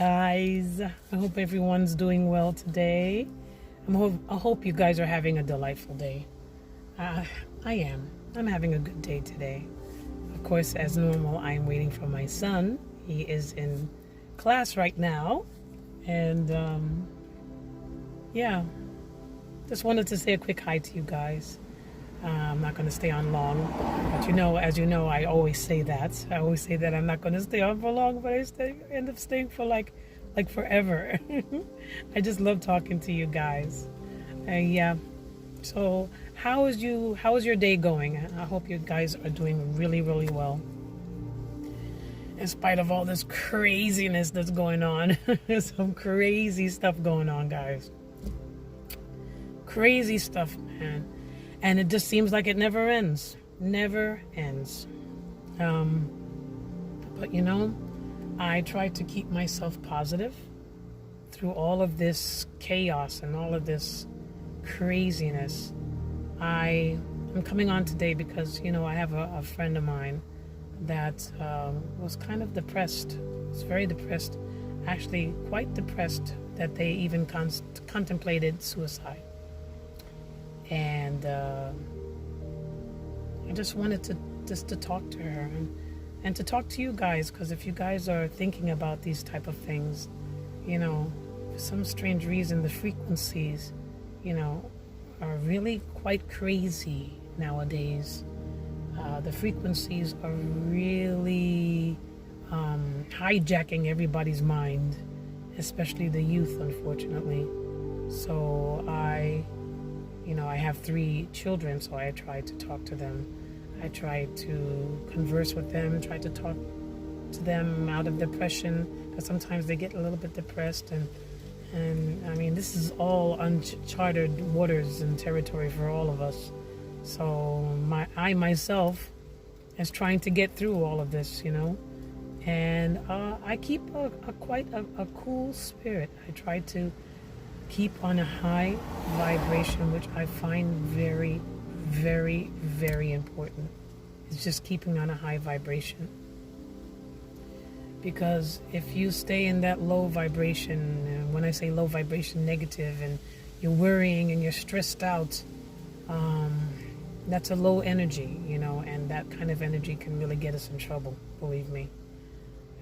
guys. I hope everyone's doing well today. I hope you guys are having a delightful day. I am. I'm having a good day today. Of course, as normal, I am waiting for my son. He is in class right now. And yeah, just wanted to say a quick hi to you guys. I'm not going to stay on long, but as you know, I always say that. I always say that I'm not going to stay on for long, but I end up staying for like forever. I just love talking to you guys. Yeah. So how is your day going? I hope you guys are doing really, really well. In spite of all this craziness that's going on. There's some crazy stuff going on, guys. Crazy stuff, man. And it just seems like it never ends. Never ends. But I try to keep myself positive through all of this chaos and all of this craziness. I'm coming on today because, I have a friend of mine that was kind of depressed. Was very depressed. Actually, quite depressed that they even contemplated suicide. And I just wanted to talk to her and to talk to you guys, because if you guys are thinking about these type of things, for some strange reason the frequencies, are really quite crazy nowadays. The frequencies are really hijacking everybody's mind, especially the youth, unfortunately. So I have 3 children, so I try to talk to them. I try to converse with them, try to talk to them out of depression, because sometimes they get a little bit depressed, and I mean, this is all uncharted waters and territory for all of us. So I myself is trying to get through all of this, and I keep quite a cool spirit. I try to keep on a high vibration, which I find very, very, very important. It's just keeping on a high vibration. Because if you stay in that low vibration, and when I say low vibration, negative, and you're worrying and you're stressed out, that's a low energy, and that kind of energy can really get us in trouble, believe me.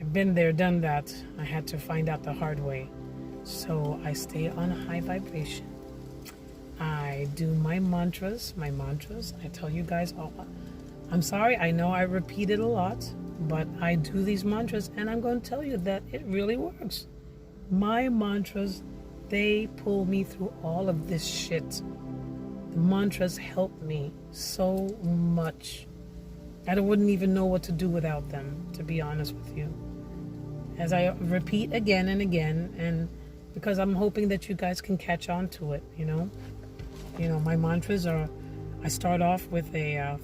I've been there, done that. I had to find out the hard way. So I stay on a high vibration. I do my mantras. I tell you guys all. I'm sorry, I know I repeat it a lot, but I do these mantras, and I'm going to tell you that it really works. My mantras, they pull me through all of this shit. The mantras help me so much. I wouldn't even know what to do without them, to be honest with you. As I repeat again and again, and because I'm hoping that you guys can catch on to it, my mantras are, I start off with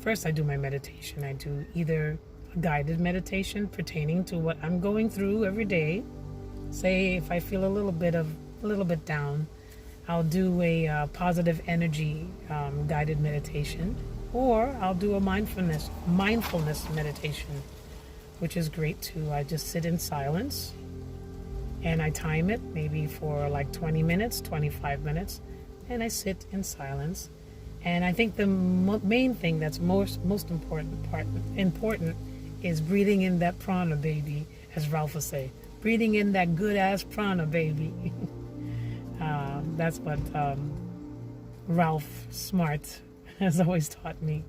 first I do my meditation. I do either a guided meditation pertaining to what I'm going through every day. Say if I feel a little bit down, I'll do a positive energy guided meditation, or I'll do a mindfulness meditation, which is great too. I just sit in silence. And I time it maybe for like 20 minutes, 25 minutes, and I sit in silence. And I think the main thing that's most important is breathing in that prana, baby, as Ralph would say. Breathing in that good-ass prana, baby. That's what Ralph Smart has always taught me.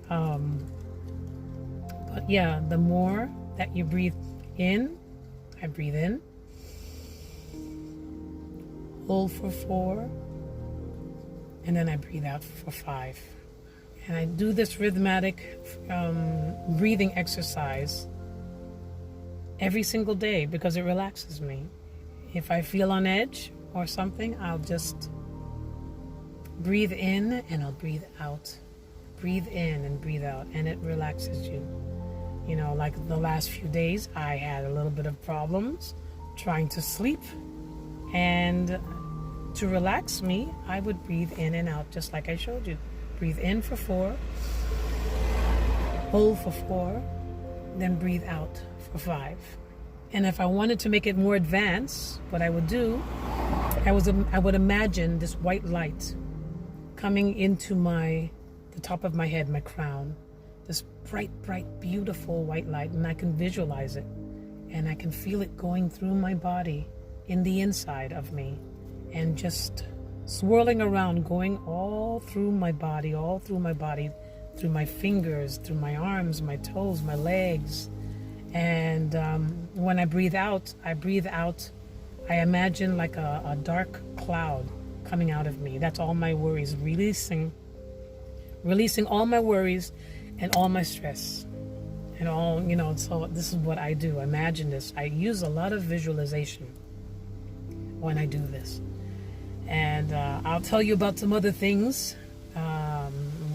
But yeah, the more that you breathe in, I breathe in. Hold for 4, and then I breathe out for 5. And I do this rhythmic breathing exercise every single day because it relaxes me. If I feel on edge or something, I'll just breathe in and I'll breathe out. Breathe in and breathe out, and it relaxes you. Like the last few days, I had a little bit of problems trying to sleep, and to relax me, I would breathe in and out just like I showed you. Breathe in for 4, hold for 4, then breathe out for 5. And if I wanted to make it more advanced, what I would do, I would imagine this white light coming into the top of my head, my crown, this bright, beautiful white light, and I can visualize it, and I can feel it going through my body, in the inside of me, and just swirling around, going all through my body, through my fingers, through my arms, my toes, my legs. And when I breathe out, I imagine like a dark cloud coming out of me. That's all my worries, releasing all my worries and all my stress and all, so this is what I do. Imagine this. I use a lot of visualization when I do this. And I'll tell you about some other things,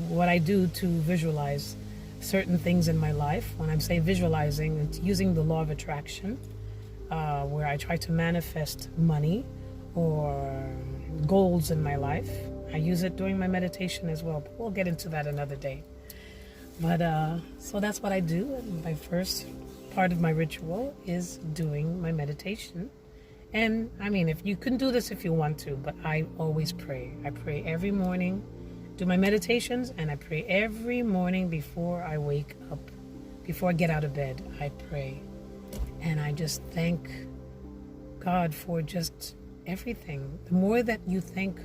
what I do to visualize certain things in my life. When I'm saying visualizing, it's using the law of attraction, where I try to manifest money or goals in my life. I use it during my meditation as well, but we'll get into that another day. But so that's what I do. My first part of my ritual is doing my meditation. And I mean, if you can do this if you want to, but I always pray. I pray every morning, do my meditations, and I pray every morning before I wake up, before I get out of bed. I pray, and I just thank God for just everything. The more that you think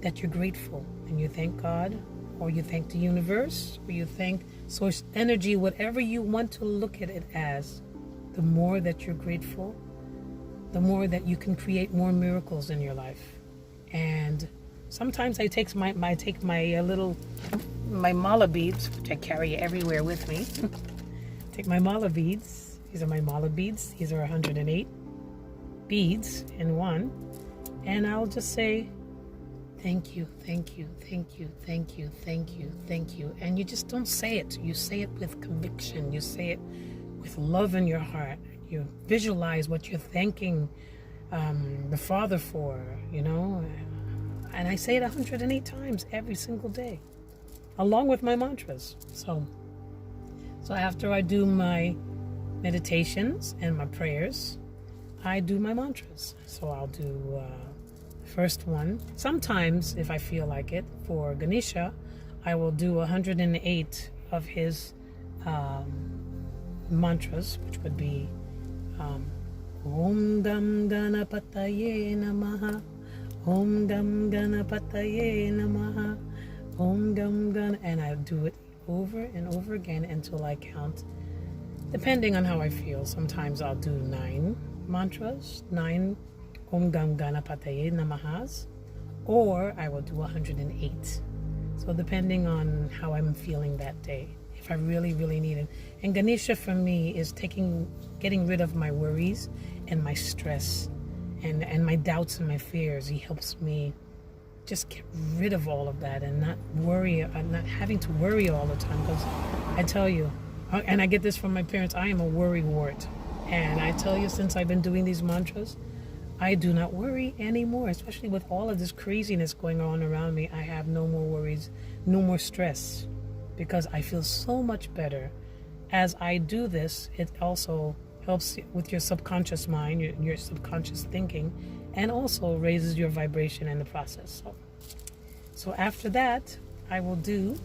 that you're grateful, and you thank God, or you thank the universe, or you thank source energy, whatever you want to look at it as, the more that you're grateful, the more that you can create more miracles in your life. And sometimes I take my mala beads, which I carry everywhere with me. Take my mala beads. These are my mala beads. These are 108 beads in one. And I'll just say, thank you, thank you, thank you, thank you, thank you, thank you. And you just don't say it. You say it with conviction. You say it with love in your heart. You visualize what you're thanking the Father for, And I say it 108 times every single day, along with my mantras. So after I do my meditations and my prayers, I do my mantras. So I'll do first one. Sometimes, if I feel like it, for Ganesha, I will do 108 of his mantras, which would be Om Gam Ganapataye Namaha, Om Gam Ganapataye Namaha, Om Gam Gan, and I do it over and over again until I count, depending on how I feel. Sometimes I'll do 9 mantras, 9 Om Gam Ganapataye Namahas, or I will do 108. So depending on how I'm feeling that day, if I really, really need it. And Ganesha for me is getting rid of my worries and my stress and my doubts and my fears. He helps me just get rid of all of that and not having to worry all the time. Because I tell you, and I get this from my parents, I am a worry wart. And I tell you, since I've been doing these mantras, I do not worry anymore, especially with all of this craziness going on around me. I have no more worries, no more stress, because I feel so much better. As I do this, it also helps with your subconscious mind, your subconscious thinking, and also raises your vibration in the process. So after that, I will do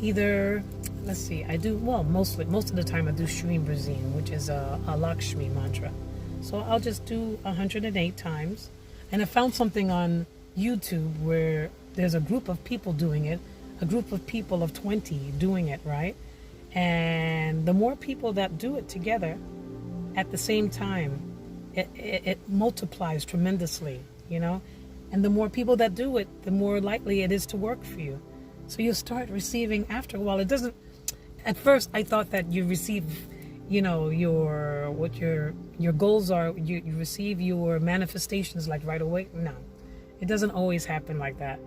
either, most of the time I do Shreem Brazin, which is a Lakshmi mantra. So I'll just do 108 times. And I found something on YouTube where there's a group of people doing it, a group of people of 20 doing it, right? And the more people that do it together at the same time, it multiplies tremendously, And the more people that do it, the more likely it is to work for you. So you start receiving after a while. It doesn't, at first I thought that you receive, your goals are, you receive your manifestations like right away. No, it doesn't always happen like that.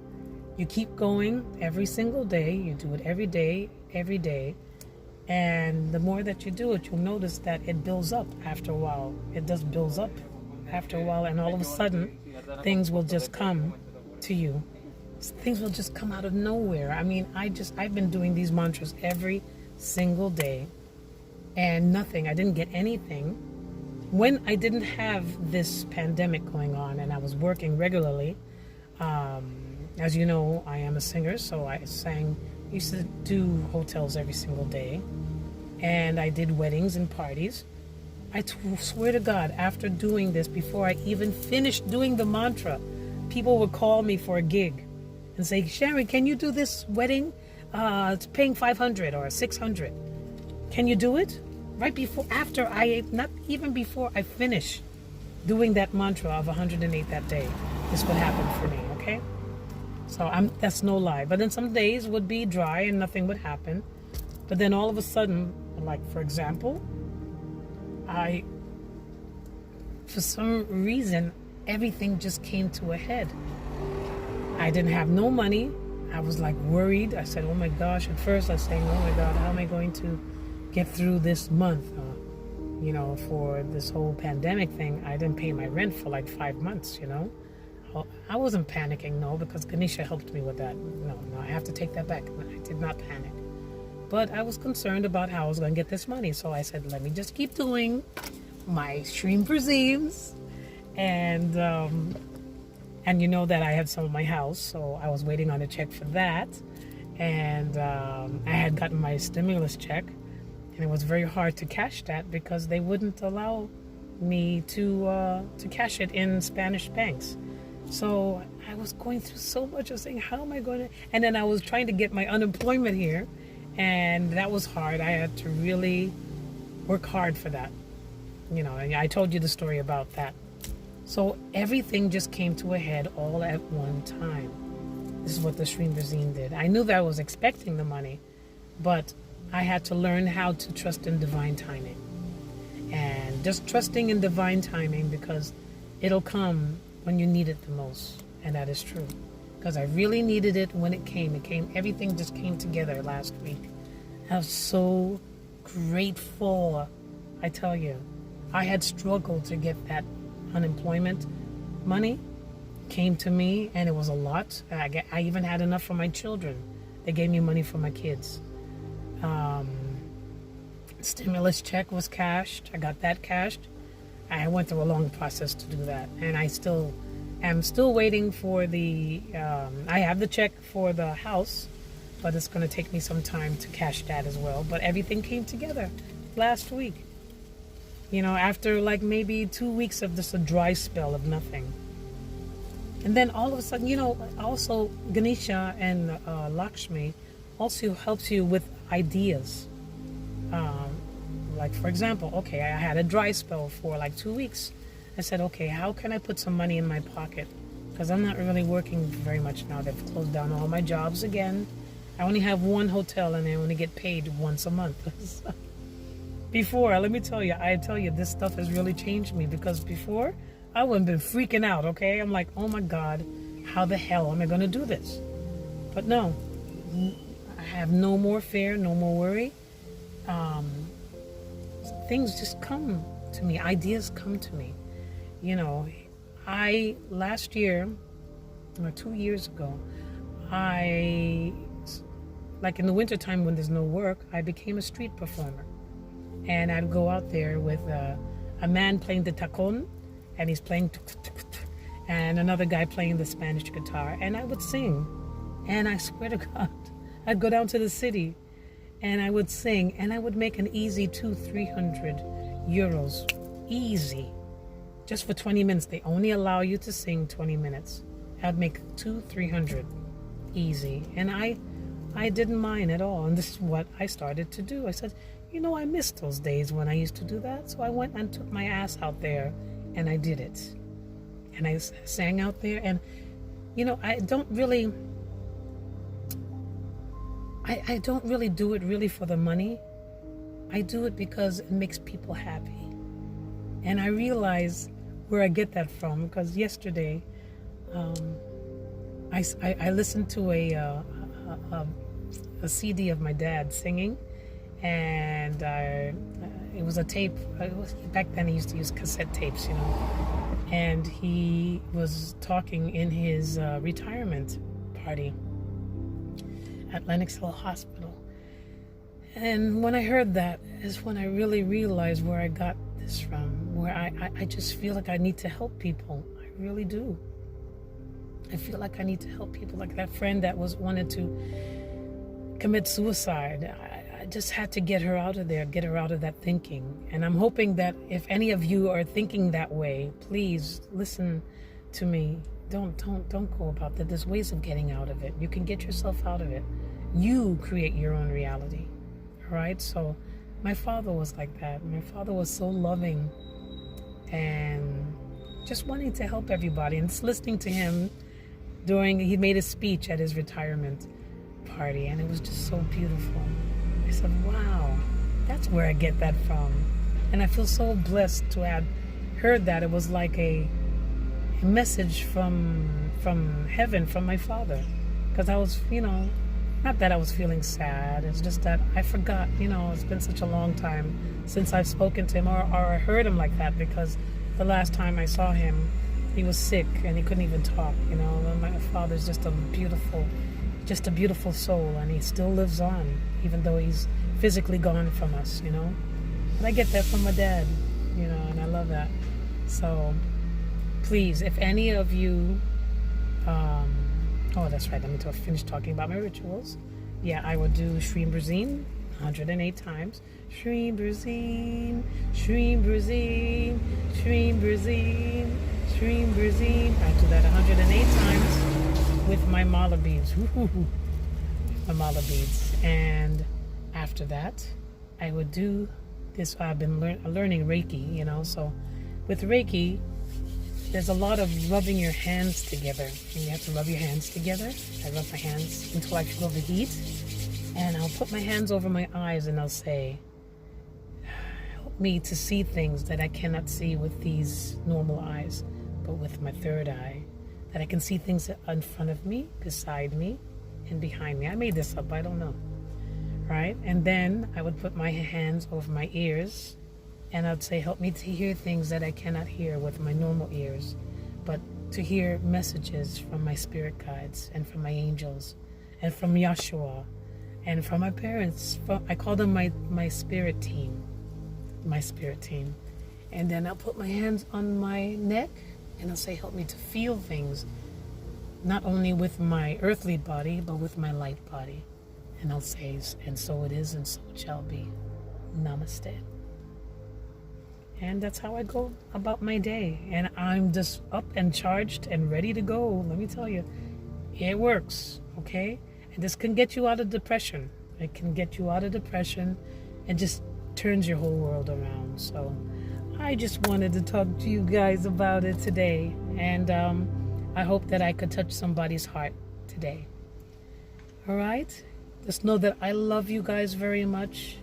You keep going every single day. You do it every day. And the more that you do it, you'll notice that it builds up after a while. It just builds up after a while, and all of a sudden, things will just come to you. Things will just come out of nowhere. I mean, I've been doing these mantras every single day and nothing. I didn't get anything. When I didn't have this pandemic going on and I was working regularly, as you know, I am a singer, so I used to do hotels every single day, and I did weddings and parties. Swear to God, after doing this, before I even finished doing the mantra, people would call me for a gig and say, Sharon, can you do this wedding? It's paying $500 or $600. Can you do it? Right before, not even before I finish doing that mantra of 108 that day, this would happen for me, okay? So that's no lie. But then some days would be dry and nothing would happen. But then all of a sudden, like for example, for some reason, everything just came to a head. I didn't have no money. I was like worried. I said, oh my gosh. At first I was saying, oh my God, how am I going to get through this month? For this whole pandemic thing, I didn't pay my rent for like 5 months, I wasn't panicking, no, because Ganesha helped me with that. No, I have to take that back. I did not panic. But I was concerned about how I was going to get this money. So I said, let me just keep doing my stream presumes. And you know that I had some of my house, so I was waiting on a check for that. And I had gotten my stimulus check. And it was very hard to cash that because they wouldn't allow me to cash it in Spanish banks. So I was going through so much of saying, how am I going to? And then I was trying to get my unemployment here. And that was hard. I had to really work hard for that. And I told you the story about that. So everything just came to a head all at one time. This is what the Shrim Bazine did. I knew that I was expecting the money, but I had to learn how to trust in divine timing. And just trusting in divine timing, because it'll come when you need it the most. And that is true. Because I really needed it when it came. Everything just came together last week. I was so grateful. I tell you, I had struggled to get that unemployment money. Came to me, and it was a lot. I even had enough for my children. They gave me money for my kids. Stimulus check was cashed. I got that cashed. I went through a long process to do that, and I am still waiting for the. I have the check for the house, but it's going to take me some time to cash that as well. But everything came together last week. After like maybe 2 weeks of just a dry spell of nothing. And then all of a sudden, also Ganesha and Lakshmi also helps you with ideas. Like for example, okay, I had a dry spell for like 2 weeks. I said, okay, how can I put some money in my pocket? Because I'm not really working very much now. They've closed down all my jobs again. I only have one hotel and I only get paid once a month. Before, let me tell you, this stuff has really changed me, because before I wouldn't have been freaking out, okay? I'm like, oh my God, how the hell am I going to do this? But no, I have no more fear, no more worry. Things just come to me. Ideas come to me. Last year, or 2 years ago, like in the wintertime when there's no work, I became a street performer. And I'd go out there with a man playing the tacon, and he's playing and another guy playing the Spanish guitar, and I would sing. And I swear to God, I'd go down to the city and I would sing, and I would make an easy 200-300 euros. Easy. Just for 20 minutes. They only allow you to sing 20 minutes. I'd make 200-300 easy. And I didn't mind at all. And this is what I started to do. I said, I miss those days when I used to do that. So I went and took my ass out there and I did it. And I sang out there, and I don't really do it really for the money. I do it because it makes people happy. And I realize where I get that from, because yesterday I listened to a CD of my dad singing, and it was a tape. Back then he used to use cassette tapes, and he was talking in his retirement party at Lenox Hill Hospital. And when I heard that is when I really realized where I got this from, where I just feel like I need to help people. I really do. I feel like I need to help people. Like that friend that wanted to commit suicide. I just had to get her out of there, get her out of that thinking. And I'm hoping that if any of you are thinking that way, please listen to me. Don't go about that. There's ways of getting out of it. You can get yourself out of it. You create your own reality. All right? So my father was like that. My father was so loving and just wanting to help everybody. And just listening to him he made a speech at his retirement party, and it was just so beautiful. I said, wow, that's where I get that from. And I feel so blessed to have heard that. It was like a message from heaven, from my father. Because I was, not that I was feeling sad. It's just that I forgot, it's been such a long time since I've spoken to him or I heard him like that, because the last time I saw him, he was sick and he couldn't even talk, And my father's just a beautiful soul, and he still lives on, even though he's physically gone from us, And I get that from my dad, and I love that. So please, if any of you, oh, that's right, let me finish talking about my rituals. Yeah, I will do Shreem Brazine 108 times. Shreem Brazine, Shreem Brazine, Shreem Brazine, Shreem Brazine. I do that 108 times with my mala beads. My mala beads. And after that, I would do this. I've been learning Reiki, so with Reiki, there's a lot of rubbing your hands together. And you have to rub your hands together. I rub my hands until I feel the heat. And I'll put my hands over my eyes and I'll say, help me to see things that I cannot see with these normal eyes, but with my third eye. That I can see things in front of me, beside me, and behind me. I made this up, I don't know. Right? And then I would put my hands over my ears and I'd say, help me to hear things that I cannot hear with my normal ears, but to hear messages from my spirit guides and from my angels and from Yahshua and from my parents. I call them my spirit team. My spirit team. And then I'll put my hands on my neck and I'll say, help me to feel things, not only with my earthly body, but with my light body. And I'll say, and so it is, and so it shall be. Namaste. And that's how I go about my day. And I'm just up and charged and ready to go. Let me tell you, it works, okay? And this can get you out of depression. It can get you out of depression and just turns your whole world around. So I just wanted to talk to you guys about it today. And I hope that I could touch somebody's heart today. All right? Just know that I love you guys very much.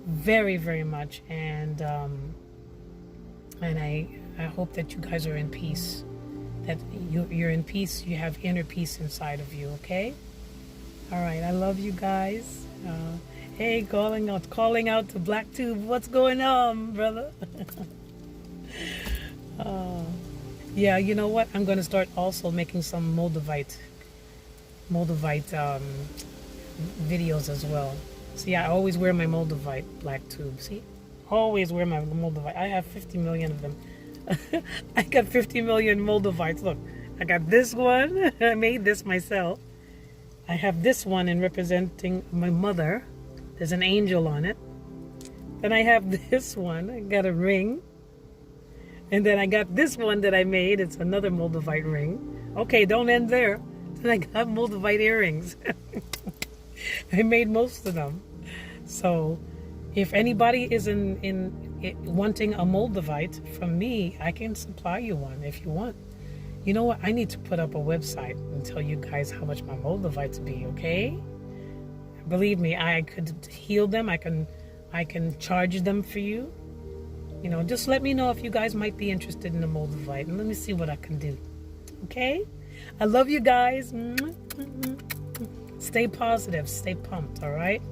Very, very much. And I hope that you guys are in peace. That you're in peace. You have inner peace inside of you, okay? All right. I love you guys. Hey, calling out to Blacktube. What's going on, brother? Yeah, you know what? I'm going to start also making some Moldavite videos as well. See, I always wear my Moldavite Blacktube. See? Always wear my Moldavite. I have 50 million of them. I got 50 million Moldavites. Look, I got this one. I made this myself. I have this one in representing my mother. There's an angel on it. Then I have this one. I got a ring. And then I got this one that I made. It's another Moldavite ring. Okay, don't end there. Then I got Moldavite earrings. I made most of them. So if anybody is wanting a Moldavite from me, I can supply you one if you want. You know what? I need to put up a website and tell you guys how much my Moldavites be, okay? Believe me, I could heal them. I can charge them for you. You know, just let me know if you guys might be interested in a Moldavite, and let me see what I can do. Okay? I love you guys. Stay positive. Stay pumped, all right?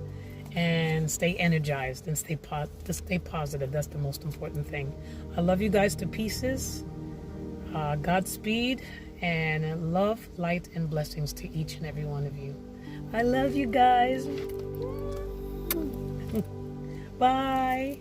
And stay energized and stay positive. That's the most important thing. I love you guys to pieces. Godspeed, and love, light, and blessings to each and every one of you. I love you guys. Bye.